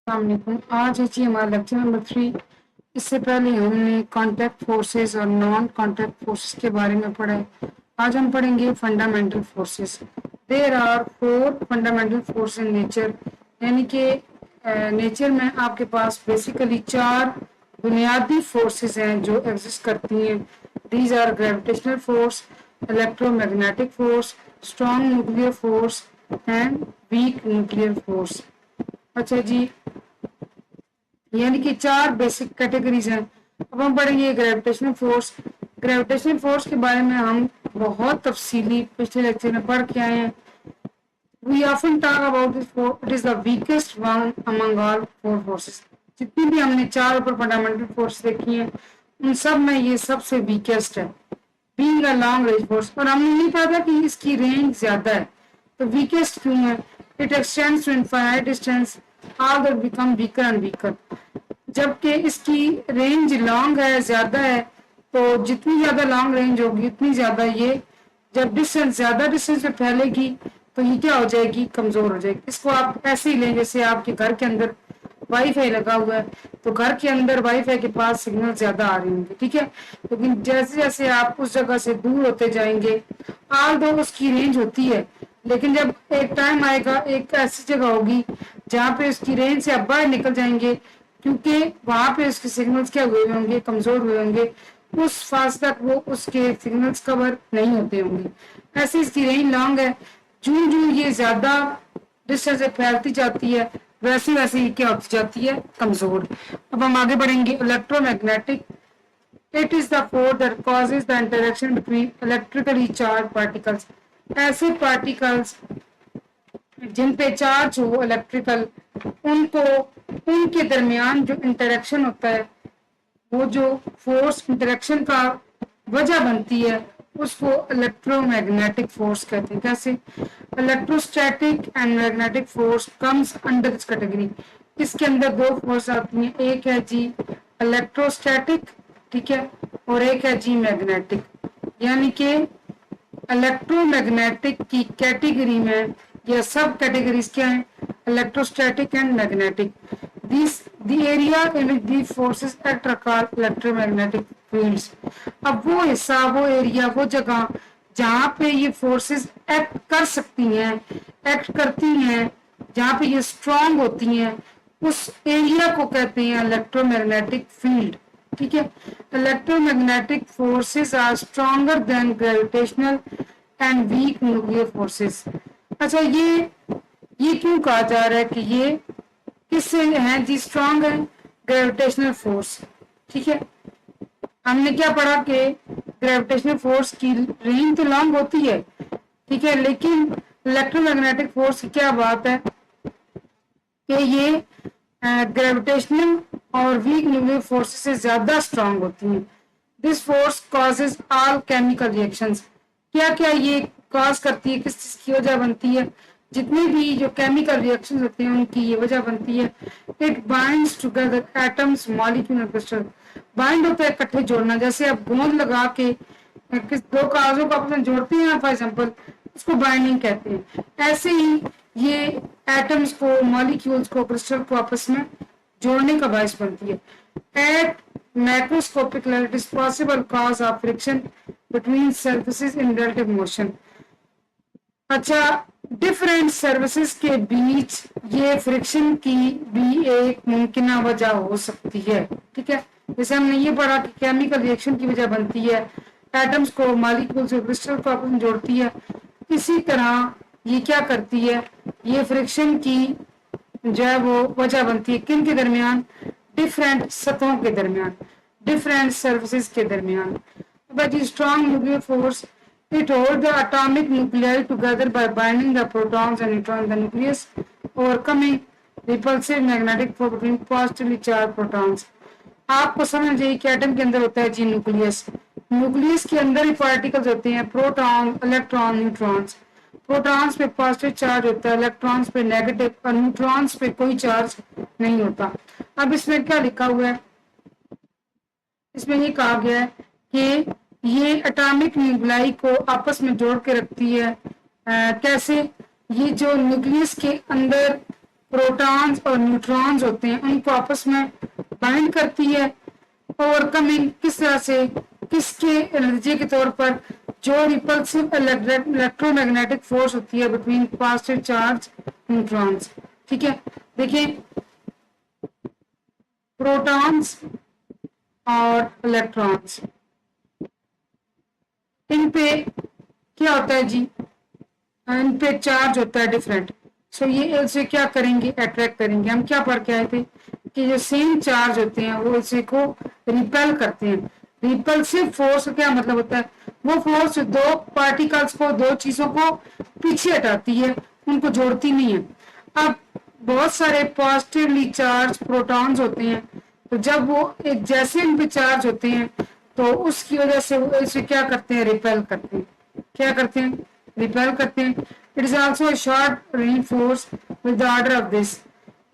अस्सलामुअलैकुम। आज है जी हमारा लेक्चर नंबर 3। इससे पहले हमने कॉन्टैक्ट फोर्सेस और नॉन कॉन्टैक्ट फोर्सेस के बारे में पढ़ा है। आज हम पढ़ेंगे fundamental forces. There are 4 fundamental force in nature, यानी कि नेचर में आपके पास बेसिकली 4 बुनियादी फोर्सेस हैं जो एग्जिस्ट करती हैं। These are gravitational force, electromagnetic force, strong nuclear force and weak nuclear force. अच्छा जी, यानी कि 4 बेसिक कैटेगरीज हैं। अब हम पढ़ेंगे ग्रेविटेशनल फोर्स। ग्रेविटेशनल फोर्स के बारे में हम बहुत तफसीली पिछले लेक्चर में पढ़ के आए हैं। We often talk about this force, it is the weakest one among all 4 forces. जितनी भी हमने 4 ऊपर फंडामेंटल फोर्स देखी हैं, उन सब में ये सबसे वीकेस्ट है, being a long range force. और हमने नहीं पढ़ा था कि इसकी रेंज ज्यादा है, तो वीकेस्ट क्यों है? It extends to infinite distance, all that become weaker and weaker. जबकि इसकी रेंज लॉन्ग है, ज्यादा है, तो जितनी ज्यादा लॉन्ग रेंज होगी उतनी ज्यादा ये, जब डिस्टेंस ज्यादा डिस्टेंस पे फैलेगी तो ये क्या हो जाएगी? कमजोर हो जाएगी। इसको आप ऐसे ही लें जैसे आपके घर के अंदर वाईफाई लगा हुआ है, तो घर के अंदर वाईफाई के पास सिग्नल ज्यादा आ रहे होंगे, ठीक है। लेकिन जैसे जैसे आप उस जगह से दूर होते जाएंगे, ऑल दो उसकी रेंज होती है, लेकिन जब एक टाइम आएगा, एक ऐसी जगह होगी जहाँ पे उसकी रेंज से आप बाहर निकल जाएंगे, क्योंकि वहां पे उसके सिग्नल्स क्या हुए होंगे? कमजोर हुए होंगे। उस फास तक वो उसके सिग्नल्स कवर नहीं होते होंगे। ऐसे इसकी रेंज लॉन्ग है। जूं जूं ये ज्यादा डिस्टेंस से फैलती जाती है, वैसे वैसे ये क्या होती जाती है? कमजोर। अब हम आगे बढ़ेंगे। Electromagnetic, it is the force that causes the interaction between electrically charge particles. ऐसे पार्टिकल्स जिन पे चार्ज हो इलेक्ट्रिकल, उनको उनके दरमियान जो इंटरेक्शन होता है, वो जो फोर्स इंटरेक्शन का वजह बनती है, उसको इलेक्ट्रोमैग्नेटिक फोर्स कहते हैं। कैसे? Electrostatic and magnetic force comes under this category. इसके अंदर 2 फोर्स आती हैं, एक है जी इलेक्ट्रोस्टैटिक, ठीक है, और एक है जी मैग्नेटिक। यानी कि इलेक्ट्रोमैग्नेटिक की कैटेगरी में या सब कैटेगरीज क्या है? Electrostatic and magnetic. This the area in which the forces act are called electromagnetic fields. अब वो हिस्सा, वो एरिया, वो जगह जहाँ पे ये फोर्सेस एक्ट कर सकती हैं, एक्ट करती हैं, जहाँ पे ये स्ट्रांग होती हैं, उस एरिया को कहते हैं इलेक्ट्रोमैग्नेटिक फील्ड, ठीक है। Electromagnetic forces are stronger than gravitational and weak nuclear forces. अच्छा, ये क्यों कहा जा रहा है कि ये किससे हैं जी? स्ट्रॉन्ग है, ग्रेविटेशनल फोर्स, ठीक है। हमने क्या पढ़ा कि ग्रेविटेशनल फोर्स की रेंज तो लॉन्ग होती है, ठीक है, लेकिन इलेक्ट्रोमैग्नेटिक फोर्स की क्या बात है कि ये ग्रेविटेशनल और वीक न्यूक्लियर फोर्सेस से ज्यादा स्ट्रांग होती हैं। This force causes all chemical reactions. क्या क्या ये कॉज करती है? किस चीज की वजह बनती है? जितने भी जो केमिकल रिएक्शन होते हैं उनकी ये वजह बनती है। It binds together atoms, molecule and crystal. Bind होता है इकट्ठे जोड़ना, जैसे आप गोंद लगा के किस 2 कागजों को आपस में जोड़ते हैं फॉर एग्जाम्पल, उसको बाइंडिंग कहते हैं। ऐसे ही ये एटम्स को, मॉलिक्यूल्स को, क्रिस्टल को आपस में जोड़ने का बायस बनती है। At macroscopic level it is possible cause of friction between surfaces in relative motion. अच्छा, डिफरेंट सर्विसेज के बीच ये फ्रिक्शन की भी एक मुमकिन वजह हो सकती है, ठीक है। जैसे हमने ये पढ़ा कि केमिकल रिएक्शन की वजह बनती है, एटम्स को, मॉलिक्यूल्स को, क्रिस्टल को आपस में जोड़ती है। इसी तरह ये क्या करती है? ये फ्रिक्शन की जो है वो वजह बनती है किन के दरमियान? डिफरेंट सतहों के दरमियान, डिफरेंट सर्विसेज के दरमियान। But strong nuclear force, it holds the atomic nuclei together by binding the protons and neutrons in the nucleus, overcoming repulsive magnetic force between positively charged protons. आपको समझ जाइए कि एटम के अंदर होता है जी न्यूक्लियस। न्यूक्लियस के अंदर ही पार्टिकल्स होते हैं, प्रोटॉन, इलेक्ट्रॉन, न्यूट्रॉन्स। प्रोटॉन्स पे पॉजिटिव चार्ज होता है, इलेक्ट्रॉन्स पे नेगेटिव, और न्यूट्रॉन्स पे कोई चार्ज नहीं होता। अब इसमें क्या लिखा हुआ है? इसमें ये कहा गया है कि ये एटॉमिक न्यूक्लाई को आपस में जोड़ के रखती है। कैसे? ये जो न्यूक्लियस के अंदर प्रोटॉन्स और न्यूट्रॉन्स होते हैं उनको आपस में बाइंड करती है। ओवरकमिंग किस तरह से, किसके नतीजे के तौर पर, जो रिपल्सिव इलेक्ट्रोमैग्नेटिक फोर्स होती है बिटवीन पॉजिटिव चार्ज न्यूट्रॉन्स। ठीक है, देखिए प्रोटॉन्स और इलेक्ट्रॉन्स, इन पे क्या होता है जी, इन पे चार्ज होता है डिफरेंट। सो ये इसे क्या करेंगे, अट्रैक्ट करेंगे। हम क्या पढ़ के आए थे कि जो सेम चार्ज होते हैं वो इसे को रिपेल करते हैं। रिपल्सिव फोर्स का क्या मतलब होता है, वो फोर्स दो पार्टिकल्स को, दो चीजों को पीछे हटाती है, उनको जोड़ती नहीं है। अब बहुत सारे पॉजिटिवली चार्ज प्रोटॉन्स होते हैं, तो जब वो एक जैसे इन पे चार्ज होते हैं तो उसकी वजह से वो इसे क्या करते हैं, रिपेल करते हैं। क्या करते हैं, रिपेल करते हैं। It is also short range force with the order of this,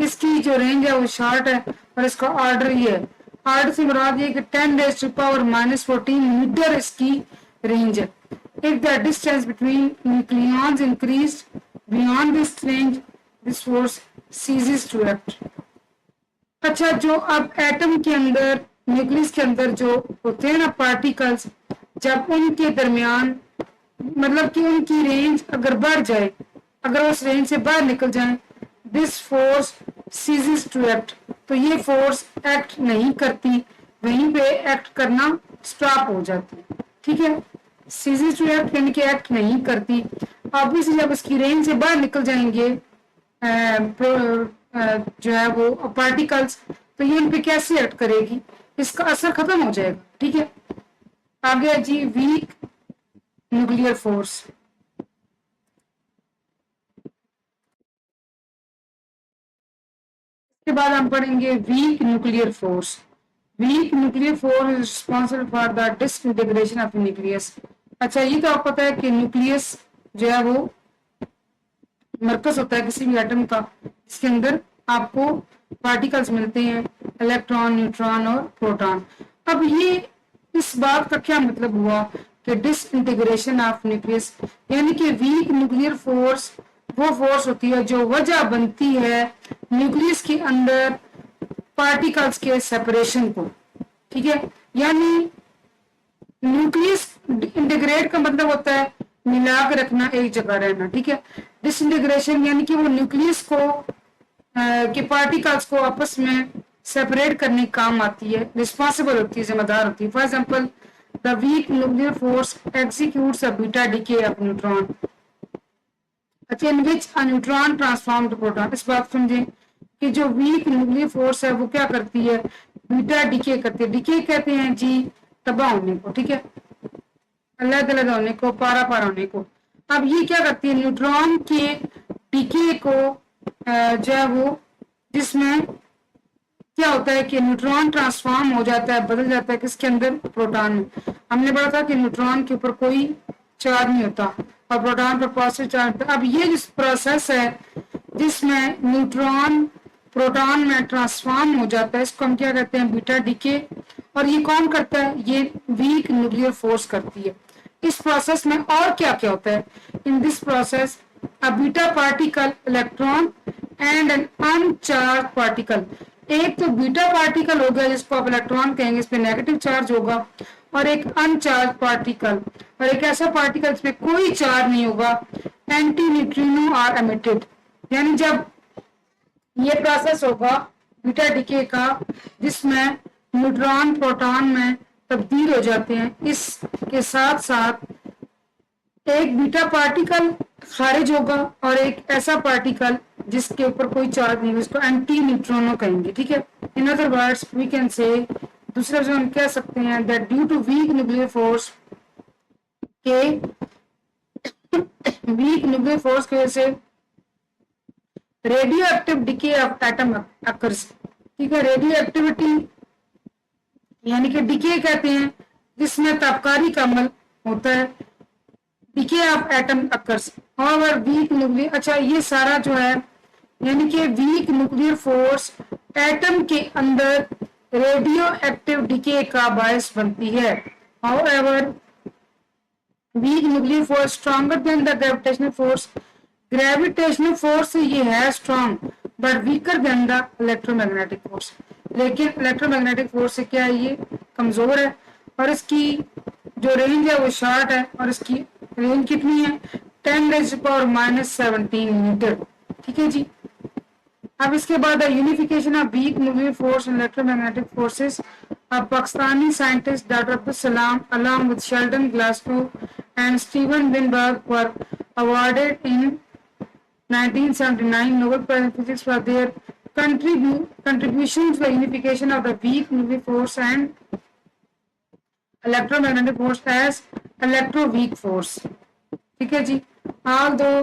इसकी जो रेंज है वो शॉर्ट है और इसका ऑर्डर ये है। ऑर्डर से मुराद ये कि 10⁻⁻14 मीटर इसकी रेंज है। If the distance between nucleons increase beyond this range, this force ceases to act. अच्छा, जो अब एटम के अंदर, न्यूक्लियस के अंदर जो होते हैं ना पार्टिकल्स, जब उनके दरमियान मतलब कि उनकी रेंज अगर बढ़ जाए, अगर उस रेंज से बाहर निकल जाए, this force ceases to act, तो ये फोर्स एक्ट नहीं करती, वहीं पे एक्ट करना स्टॉप हो जाती है। ठीक है, सीजेस टू एक्ट यानी कि एक्ट नहीं करती। ऑब्वियसली जब इसकी रेंज से बाहर निकल जाएंगे जो है वो पार्टिकल्स, तो ये उन पे कैसे एक्ट करेगी, इसका असर खत्म हो जाएगा। ठीक है, आगे जी वीक न्यूक्लियर फोर्स। इसके बाद हम पढ़ेंगे week nuclear force. Week nuclear force is responsible for the disintegration of nucleus. अच्छा, ये तो आपको पता है कि न्यूक्लियस जो है वो मरकज होता है किसी भी एटम का, इसके अंदर आपको पार्टिकल्स मिलते हैं, इलेक्ट्रॉन, न्यूट्रॉन और प्रोटॉन। अब ये इस बात का क्या मतलब हुआ कि डिसइंटीग्रेशन ऑफ न्यूक्लियस, यानी कि वीक न्यूक्लियर फोर्स वो फोर्स होती है जो वजह बनती है न्यूक्लियस के अंदर पार्टिकल्स के सेपरेशन को। ठीक है, यानी न्यूक्लियस इंटीग्रेट का मतलब होता है मिला के रखना, एक जगह रहना। ठीक है, डिसइंटीग्रेशन यानी कि वो न्यूक्लियस को के पार्टिकल्स को आपस में सेपरेट करने काम आती है, रिस्पॉन्सिबल होती है, जिम्मेदार होती है। For example the weak nuclear force executes a beta decay of neutron, अच्छा, in which a neutron transform to proton. इस बात समझें कि जो वीक न्यूक्लियर फोर्स है वो क्या करती है, बीटा डीके करती है। डीके कहते हैं जी तबाह होने को। ठीक है, अलग-अलग होने को, पारा पारा होने को। अब ये क्या करती है, न्यूट्रॉन के डीके को जो है वो, जिसमें क्या होता है कि न्यूट्रॉन ट्रांसफॉर्म हो जाता है, बदल जाता है किसके अंदर, प्रोटॉन में। हमने पढ़ा था कि न्यूट्रॉन के ऊपर कोई चार्ज नहीं होता और प्रोटॉन पर पॉजिटिव चार्ज होता है। अब ये जिस प्रोसेस है जिसमें न्यूट्रॉन प्रोटॉन में ट्रांसफॉर्म हो जाता है, इसको हम क्या कहते हैं, बीटा डीके। और ये कौन करता है, ये वीक न्यूक्लियर फोर्स करती है। इस प्रोसेस में और क्या क्या होता है, in this process a beta particle, electron and an uncharge particle. एक तो बीटा पार्टिकल हो गया जिसको आप इलेक्ट्रॉन कहेंगे, इस पे नेगेटिव चार्ज होगा, और एक अनचार्ज पार्टिकल, और एक ऐसा पार्टिकल जिसपे कोई चार्ज नहीं होगा, एंटी न्यूट्रिनो आर एमिटेड। यानी जब ये प्रोसेस होगा बीटा डीके का जिसमें न्यूट्रॉन प्रोटॉन में तब्दील हो जाते हैं, इसके साथ साथ एक बीटा पार्टिकल खारिज होगा और एक ऐसा पार्टिकल जिसके ऊपर कोई चार्ज नहीं, उसको एंटी न्यूट्रिनो कहेंगे। ठीक है, in other words we can say, दूसरे शब्दों में हम कह सकते हैं that due to weak nuclear force के वीक न्यूक्लियर फोर्स की वजह से radio active decay of atom occurs. ठीक है, रेडियो एक्टिविटी यानी कि डिके कहते हैं जिसमें तापकारी का अमल होता है, डिके ऑफ एटम अकर्स। और वीक न्यूक्लियर, अच्छा ये सारा जो है यानी कि वीक न्यूक्लियर फोर्स एटम के अंदर रेडियो एक्टिव डिके का बायस बनती है। However week nuclear force stronger than the gravitational force, gravitational force से ये है strong, but weaker then the electromagnetic force. लेकिन इलेक्ट्रोमैग्नेटिक फोर्स से क्या है, ये कमजोर है और इसकी जो रेंज है वो शॉर्ट है और इसकी रेंज कितनी है 10⁻⁻17 मीटर। ठीक है जी। अब इसके बाद unification of weak moving force and electromagnetic forces, Pakistani scientist doctor Abdul Salam along with Sheldon Glasgow and Steven Weinberg were awarded in 1979 Nobel Prize in Physics for their contribution to the unification of the weak moving force and electromagnetic force as electroweak force। ठीक है जी। Although